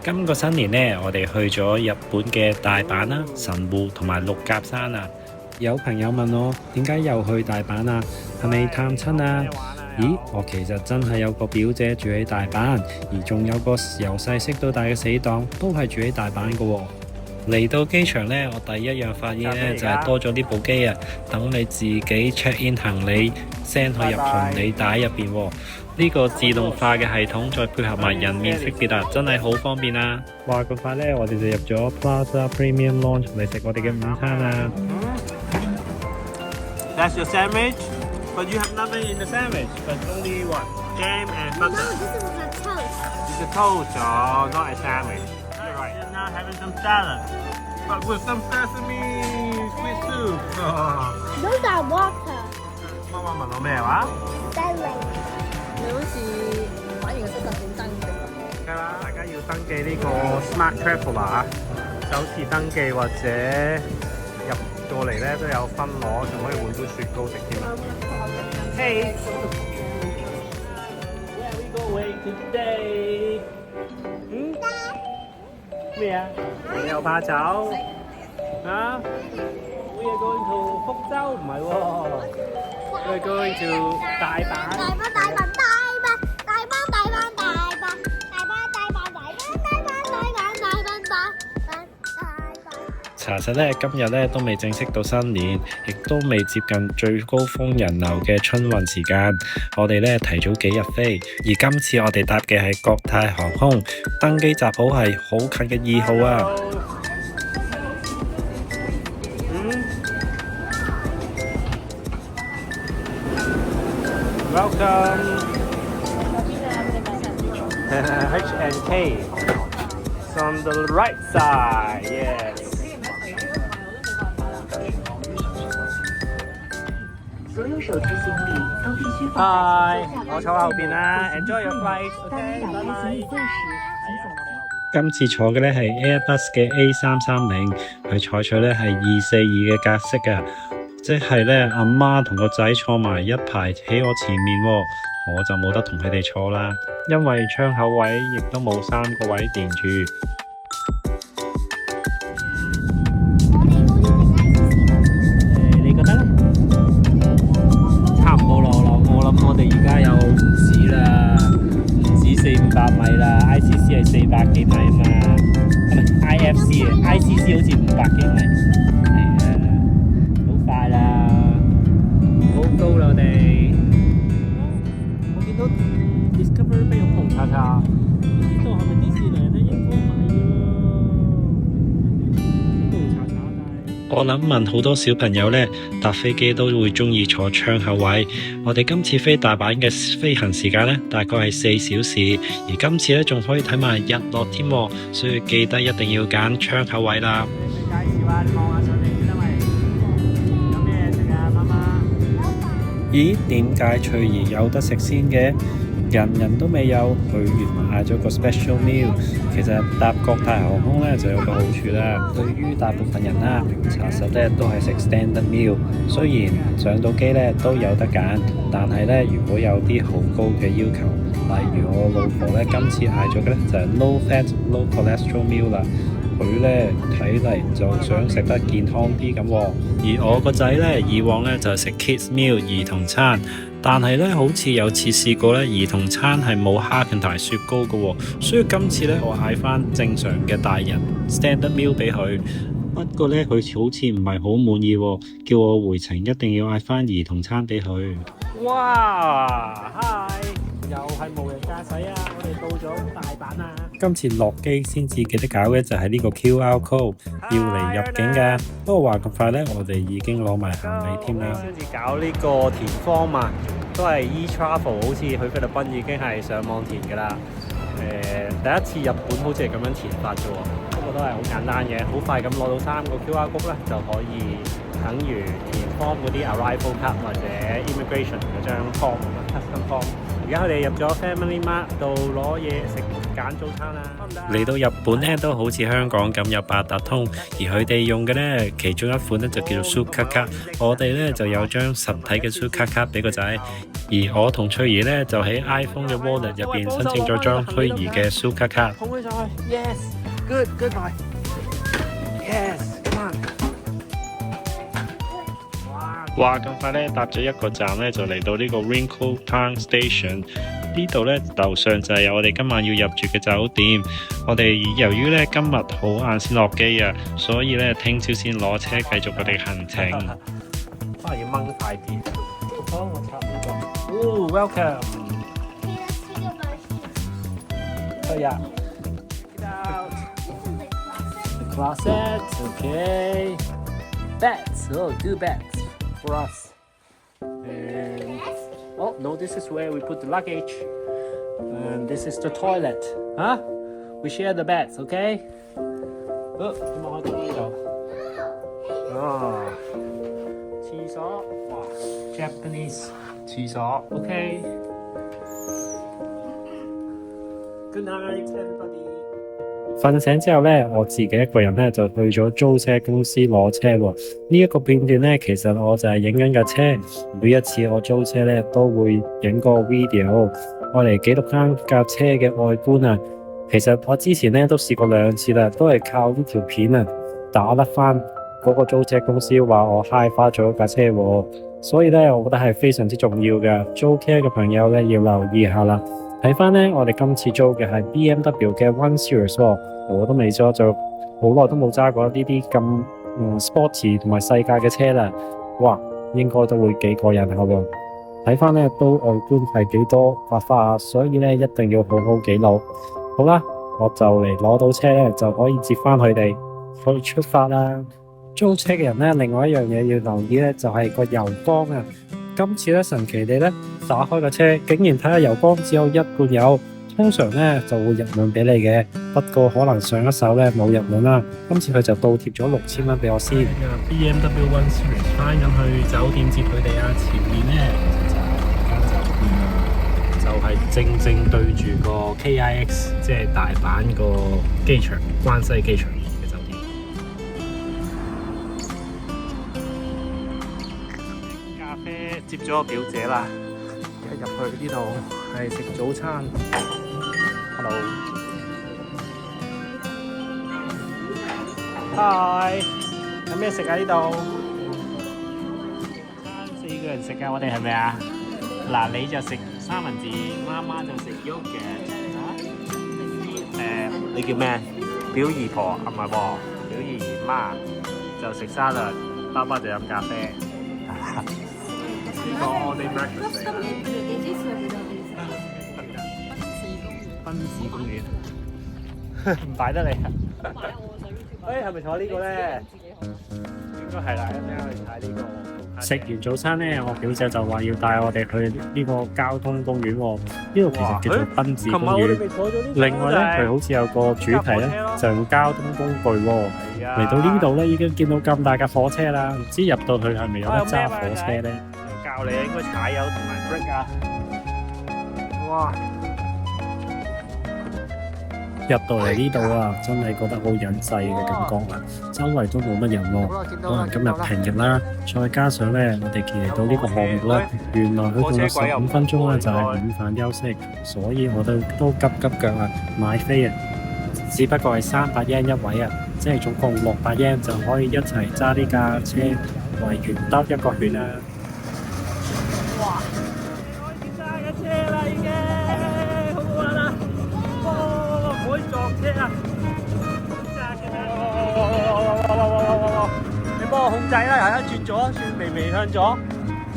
今個新年呢，我哋去咗日本嘅大阪啦、神戶同埋六甲山啊。有朋友問我點解又去大阪啊？係咪探親啊？咦，我其實真係有個表姐住喺大阪，而仲有個由細識到大嘅死黨都係住喺大阪嘅喎。嚟到機場呢，我第一樣發現呢就係多咗呢部機啊，等你自己 check in 行李 send 去入行李帶入邊喎。呢個自動化嘅系統再配合埋人面識別啊，真係好方便啊！話咁快呢，我哋就入咗 Plaza Premium Lounge 嚟食我哋嘅午餐啊！ That's your sandwich, but you have nothing in the sandwich, but only what? Jam and No, butter. this is a toast. It's a toast, oh, not a sandwich. You're right. And now having some salad, but with some sesame sweet soup. Those are water. 媽媽問我咩話？ Selling. 你好似反而個身份證登記咁。係啦，大家要登記呢個 Smart Traveller 啊，首次登記或者入過嚟咧都有分攞，仲可以換杯雪糕食添。Hey, where are we going today? 咩啊？你又怕走啊？We are going to 福州，唔係喎。We are going to 大阪。查實咧，今日咧都未正式到新年，亦都未接近最高峰人流嘅春運時間。我哋咧提早幾日飛，而今次我哋搭嘅係國泰航空，登機閘口係好近嘅2號啊！ Welcome. H&K. It's on the right side. Yes. Hi. 我坐後邊啦。Enjoy your flight. Okay. Bye bye. 今次坐嘅咧係 Airbus 嘅 A330，佢採取咧係242嘅格式啊，即係咧阿媽同個仔坐埋一排喺我前面喎，我就冇得同佢哋坐啦，因為窗口位亦都冇3個位連住。你覺得咧？差唔多咯，我諗我哋而家有唔止啦，唔止400-500米啦 ，ICC 係400幾米啊嘛，係咪 IFC 啊 ？ICC 好似500幾米，係啊，好快啦，好高啦我哋。我見到Discovery Bay 好紅擦擦，呢度係咪迪士尼咧？應該係喎，紅擦擦但係。我諗問好多小朋友呢，搭飛機都會鍾意坐窗口位。我哋今次飛大阪嘅飛行時間呢，大概係4小時，而今次呢仲可以睇埋日落添，所以記得一定要揀窗口位啦。介紹啊，你望下上嚟先啦，喂，有咩食啊，媽媽？咦？點解翠兒有得食先嘅？人人都未有，佢原來嗌咗個 special meal。其實搭國泰航空咧就有個好處啦，對於大部分人啦，查實咧都係食 standard meal。雖然上到機咧都有得揀，但係咧如果有啲好高嘅要求，例如我老婆咧今次嗌咗嘅咧就係 low fat low cholesterol meal 啦。佢咧睇嚟就想食得健康啲咁喎，而我個仔咧以往咧就係食 kids meal 兒童餐，但係咧好似有次試過咧兒童餐係冇蝦近同雪糕嘅喎，所以今次咧我嗌翻正常嘅大人 standard meal 俾佢。不過咧佢好似唔係好滿意喎，叫我回程一定要嗌翻兒童餐俾佢。哇，Hi，又係無人駕駛啊！我哋到咗大阪啊！今次落機先至記得搞嘅就係呢個 QR code 要嚟入境㗎。不過話咁快呢，我哋已經攞埋行李添啦。先至搞呢個填方嘛，都係 e-travel， 好似去菲律賓已經係上網填㗎啦。第一次日本好似係咁樣填法啫喎，不過都係好簡單嘅，好快咁攞到3個 QR code 咧，就可以等於填方嗰啲 arrival card 或者 immigration 嗰張 form 啊 custom form。而家佢哋入咗 Family Mart 度攞嘢食揀早餐啦。嚟到日本咧，都好似香港咁有八達通，而佢哋用嘅咧，其中一款咧就叫做 Suica 卡，我哋咧就有張實體嘅 Suica 卡俾個仔，而我同翠兒咧就喺 iPhone 嘅 Wallet 入邊申請咗張虛擬嘅 Suica 卡。捧佢上去 ，Yes，good boy，Yes，come on。哇！咁快咧搭咗一個站咧，就嚟到呢個 Wrinkle Town Station。呢度咧樓上就係我哋今晚要入住嘅酒店。我哋由於咧今日好晏先落機啊，所以咧聽朝先攞車繼續我哋行程。可能要掹快啲。好，我插呢個。哦 ，welcome。可以啊。Closet, okay. Beds, oh, 2 beds for us. And oh no, this is where we put the luggage. And this is the toilet. Huh? We share the beds, okay? Oh, 點解開到呢度？啊，廁所，哇 ，Japanese 廁所 ，OK。Good night, everybody. 瞓醒之後咧，我自己一個人咧就去咗租車公司攞車喎。呢一個片段咧，其實我就係影緊架車。每一次我租車咧，都會影個 video，我嚟記錄翻架車嘅外觀啊。其實我之前咧都試過2次啦，都係靠呢條片啊打得翻嗰個租車公司話我揩花咗架車喎。所以咧，我覺得係非常之重要嘅。租車嘅朋友咧要留意下啦。睇翻咧，我哋今次租嘅係 BMW 嘅 One Series 喎，我都未揸，就好耐都冇揸過呢啲咁sporty 同埋細價嘅車啦。哇，應該都會幾過癮下喎。睇翻咧都外觀係幾多花花，所以咧一定要好好記錄。好啦，我就嚟攞到車咧，就可以接翻佢哋去出發啦。租車嘅人咧，另外一樣嘢要留意咧，就係個油缸啊。今次咧神奇地咧打開個車，竟然睇下油缸只有1罐油，通常咧就會入滿俾你嘅。不過可能上一手咧冇入滿啦，今次佢就倒貼咗6000蚊俾我先。BMW One Series 翻入去酒店接佢哋啊！前面咧就係正正對住個 KIX， 即係大阪個機場，關西機場嘅酒店。咖啡接咗個表姐啦，一入去呢度係食早餐。Hello， Hi， 有咩食啊？呢度4個人食㗎，我哋係咪啊？嗱，你就食三文治，媽媽就食 yogurt 你叫咩？表姨婆啊，唔係喎，表姨媽就食沙律，爸爸就飲咖啡。呢個 all day breakfast 嚟㗎。賓士公園唔擺得你啊！係咪坐呢個咧？應該係啦，一陣去睇呢個。食完早餐咧，我表姐就話要帶我哋去呢個交通公園喎。呢度其實叫做賓子公園。另外咧，佢好似有個主題咧，就係交通工具喎。嚟到呢度咧，已經見到咁大架火車啦，唔知入到去係咪有得揸火車咧？教你應該踩油同埋 brake 啊！哇！入到嚟呢度啊，真係覺得好隱世嘅感覺啊！周圍都冇乜人喎，可能今日平日啦，再加上咧，我哋嚟到呢個項目咧，原來佢仲有15分鐘咧就係午飯休息，所以我都急腳啊買飛啊！只不過係300 yen 一位啊，即係總共600 yen就可以一齊揸呢架車圍圓兜一個圈啊！哇！開始揸緊車啦，已經好好玩啦！可以撞車啊！揸車啊！你幫我控制啦，係一轉左，轉微向左，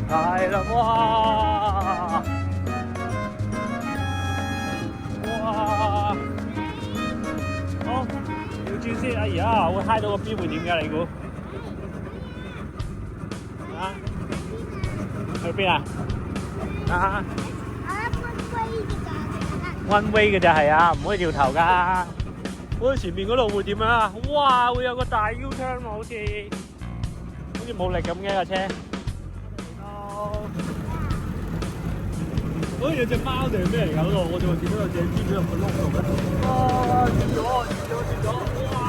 係啦！哇！哇！好，調轉先。哎呀，會揩到個邊會點㗎？你估？啊？去邊啊？啊！One way 嘅就係啊，唔可以掉頭㗎。好似前面嗰度會點樣啊？哇！會有個大 U turn 喎，好似冇力咁嘅架車。好似有隻貓定係咩嚟㗎嗰度？我仲見到有隻蜘蛛入個窿度嘅。哇！轉咗！哇！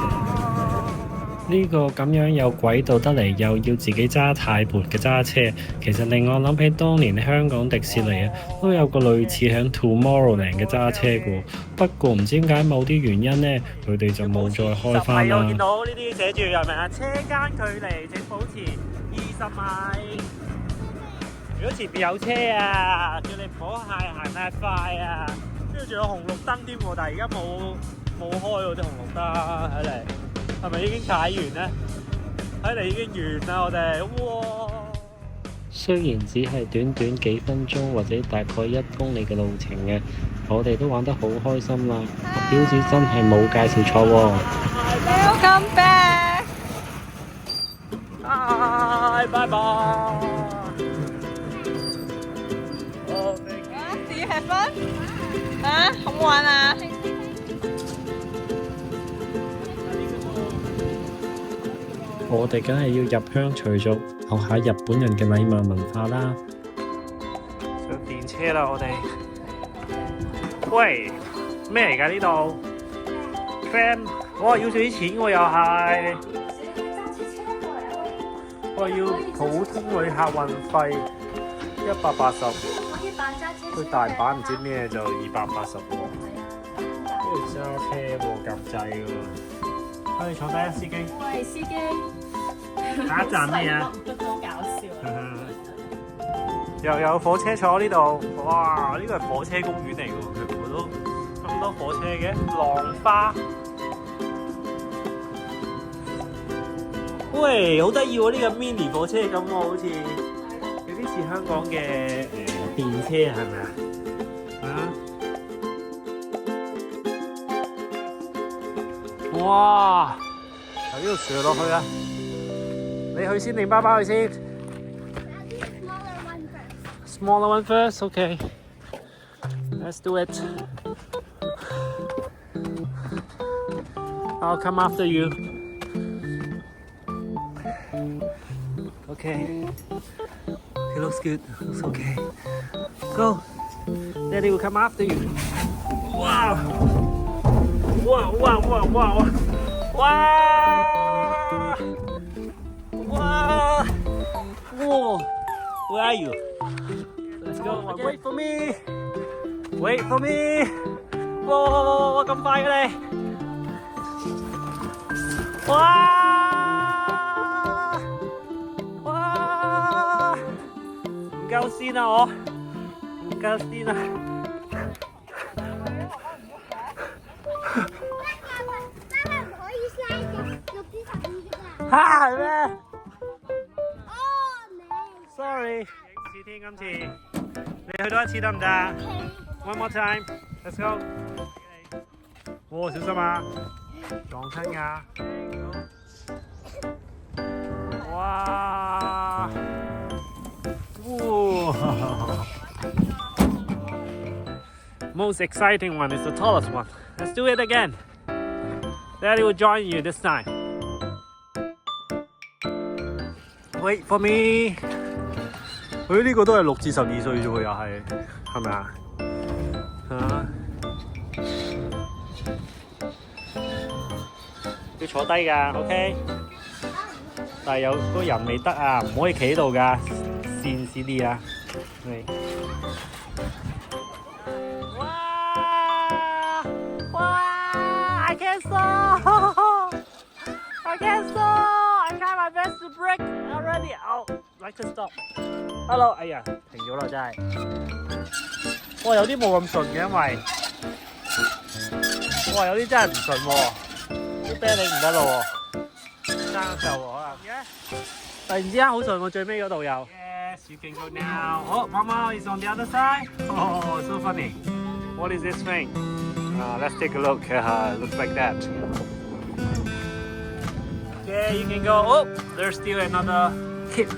呢個咁樣有軌道得嚟，又要自己揸軚盤嘅揸車，其實令我諗起當年香港迪士尼啊，都有個類似喺 Tomorrowland 嘅揸車嘅。不過唔知點解某啲原因呢，佢哋就冇再開返啦。我見到呢啲寫住係咪啊？車間距離請保持20米。如果前面有車啊，叫你唔好行太快啊。跟住仲有紅綠燈添喎，但係而家冇開喎啲紅綠燈，睇嚟係咪已經踩完咧？睇嚟已經完啦，我哋哇！雖然只係短短幾分鐘或者大概1公里嘅路程嘅，我哋都玩得好開心啦。標誌真係冇介紹錯喎。Welcome back。拜拜。Do you have fun？ 啊，好唔好玩啊？我哋梗係要入鄉隨俗，學下日本人嘅禮貌文化啦。上電車啦，我哋。喂，咩嚟㗎呢度 ？Tram， 我要少啲錢喎，又係。我要普通旅客運費180。佢大阪唔知咩就280喎。跟住揸車喎，夾掣喎。可以坐低啊，司機。喂，司機。下一站咩啊？好搞笑。又有火車坐呢度，哇！呢個係火車公園嚟㗎喎，佢全部都咁多火車嘅，浪花。喂，好得意喎！呢個 mini 火車咁喎，好似有啲似香港嘅電車係咪啊？哇！由呢度上落去啊！你去先定爸爸去先 ？Smaller one first, okay. Let's do it. I'll come after you. Okay. It looks good. Looks okay. Go. Daddy will come after you. Wow. Wow, wow, wow, wow. Wow. Wow. Whoa. Where are you? Let's go. Wait for me. Wait for me. Whoa, 咁快嘅你。哇！哇！唔夠先啊我，唔夠先啊！嚇係咩？Sorry，影次添今次，你去多一次得唔得？One more time， let's go。哇，小心啊，撞親㗎！哇！哇 ！Most exciting one is the tallest one. Let's do it again. Daddy will join you this time. Wait for me. 佢呢個都係6至12歲啫喎，又係咪啊？要坐低㗎 ，OK？ 但係有個人未得啊，唔可以企喺度㗎，跣死啲啊！哇 ！I can't stop! I can't stop! I try my best to break already. Oh, like to stop. Hello， 哎呀，停咗啦真係。哇，有啲冇咁順嘅，因為哇有啲真係唔順喎，啲啤梨唔得咯喎，生鏽喎可能嘅。突然之間好順喎，最尾嗰度又。Yes, you can go now. Oh, Mama is on the other side. Oh, so funny. What is this thing? Let's take a look. Looks like that. Okay, you can go. Oh, there's still another kid.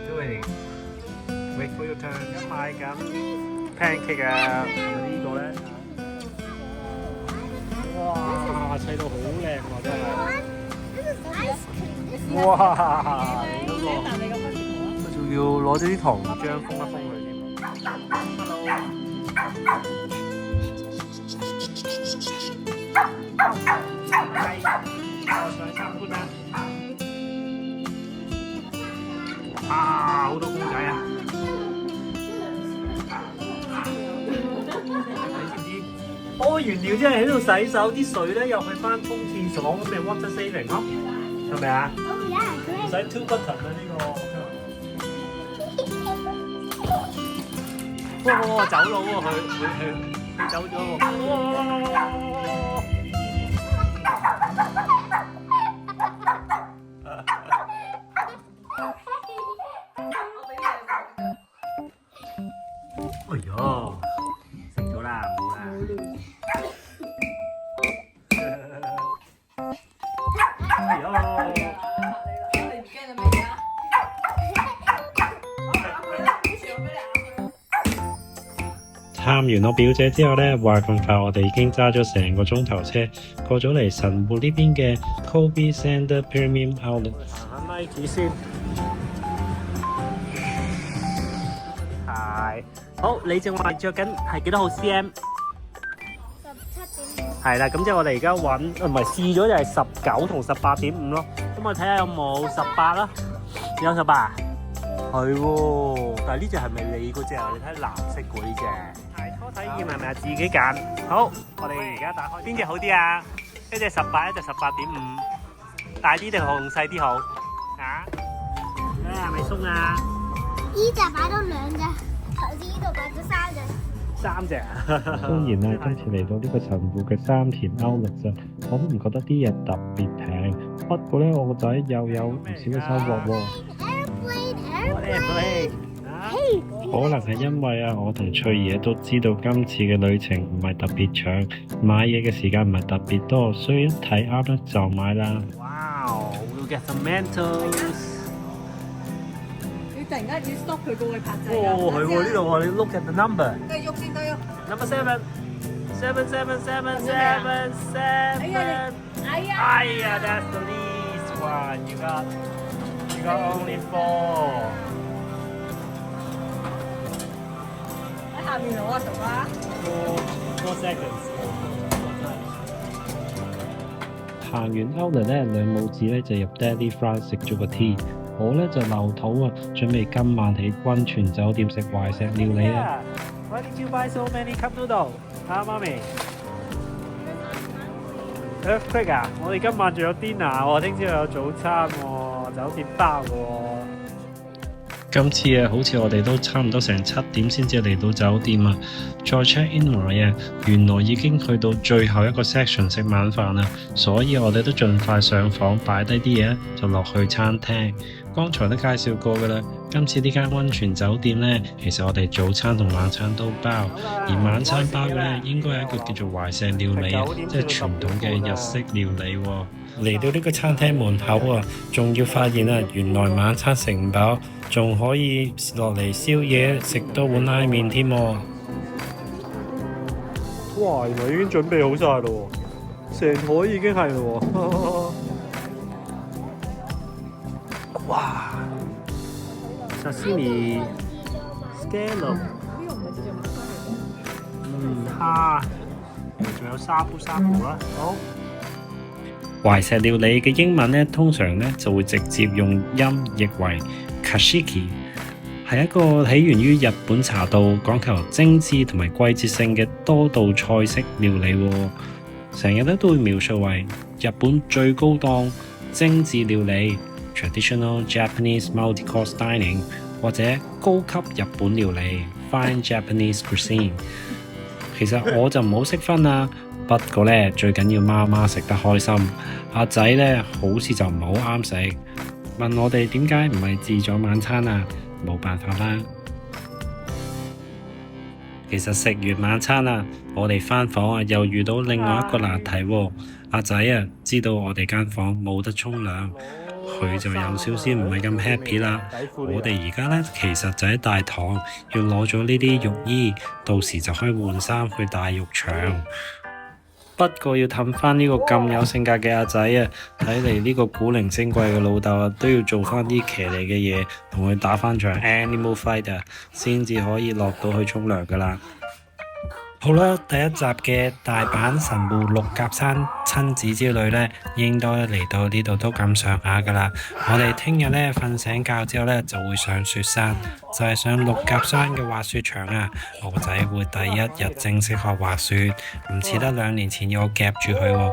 Doing. Wait for your turn. 咁買緊 pancake 啊，係咪呢個咧？哇，砌到好靚喎，真係。哇！你嗰個，佢仲要攞咗啲糖漿封一封佢添。啊！好多公仔啊！你知唔知？屙完尿之後喺度洗手，啲水咧又去翻沖廁所，咁咪 water saving 咯，係咪啊？ Oh yeah, 唔 great. 使 two button 啊呢個。哇！走佬喎佢走咗喎。哇！哎呀，食咗啦，冇啦。哎呀！探完我表姐之後呢，話咁快我哋已經揸咗成個鐘頭車，過咗嚟神戶呢邊嘅 Kobe Center Premium Outlet。行下 Nike 先。係。好，你正話着緊係幾多號 cm？ 17.5. 係啦，咁即係我哋而家揾，唔係試咗就係19同18.5咯。咁我睇下有冇18啦。有18啊？係喎，但係呢隻係咪你嗰隻啊？你睇藍色嗰呢隻。鞋拖體驗係咪啊？自己揀。好，我哋而家打開邊隻好啲啊？一隻18，一隻18.5。大啲定好細啲好？啊？咩係咪鬆啊？呢隻擺到2隻，頭先呢度擺咗3隻。3隻啊？雖然咧今次嚟到呢個神戶嘅三田 Outlet 啫，我都唔覺得啲嘢特別平，不過咧我個仔又有唔少嘅收穫喎。Airplane. 可能係因為啊，我同翠兒都知道今次嘅旅程唔係特別長，買嘢嘅時間唔係特別多，所以一睇啱咧就買啦。Wow, we'll get some Mentos。你突然間要 stop 佢個位拍掣啊！哦，係喎，呢度喎，你 look at the number。都係喐先，都喐。Number 7。哎呀！哎呀 ，that's the least one. You got only 4。喺下面攞啊，熟啦。4 seconds。行完 Outlet 咧，兩母子咧就入 Daddy France 食咗個 tea， 我咧就留肚啊，準備今晚喺溫泉酒店食懷石料理啦。Why did you buy so many cup noodle？啊，媽咪。Earthquake 啊！我哋今晚仲有 dinner 喎，聽朝又有早餐喎，酒店包嘅喎。今次啊，好似我哋都差唔多成7點先至嚟到酒店啊，再 check in 埋啊，原來已經去到最後一個 section 食晚飯啦，所以我哋都盡快上房擺低啲嘢，就落去餐廳。剛才都介紹過㗎啦，今次呢間溫泉酒店呢，其實我哋早餐同晚餐都包，而晚餐包嘅呢，應該係一個叫做懷石料理啊，即係傳統嘅日式料理喎。嚟到呢個餐廳門口啊，仲要發現啊，原來晚餐食唔飽，仲可以落嚟宵夜食多碗拉麵添喎。哇！原來已經準備好晒咯喎，成枱已經係咯喎。哇！Sashimi、scallop，蝦，仲有沙煲啦。好。懷石料理嘅英文呢，通常呢就會直接用音譯為 Kashiki， 係一個起源於日本茶道，講求精緻同埋季節性嘅多道菜式料理喎。成日都會描述為日本最高檔精緻料理 （Traditional Japanese Multi-Course Dining） 或者高級日本料理 （Fine Japanese Cuisine）。其實我就唔好識分啦。不過咧，最緊要媽媽食得開心。阿仔咧，好似就唔係好啱食。問我哋點解唔係自助晚餐啊？冇辦法啦。其實食完晚餐啊，我哋返房啊，又遇到另外一個難題喎。阿仔啊，知道我哋間房冇得沖涼，佢就有少少唔係咁 happy 啦。我哋而家咧，其實就喺大堂要攞咗呢啲浴衣，到時就可以換衫去大浴場。不過要氹翻呢個咁有性格嘅阿仔啊，睇嚟呢個古靈精怪嘅老豆啊，都要做翻啲騎呢嘅嘢，同佢打翻場 animal fight 啊，先至可以落到去沖涼噶啦。好啦，第一集嘅大阪神戶六甲山親子之旅呢，應該嚟到呢度都咁上下噶啦。我哋聽日呢，瞓醒覺之後呢，就會上雪山，就係上六甲山嘅滑雪場啊。我個仔會第一日正式學滑雪，唔似得2年前要我夾住佢喎。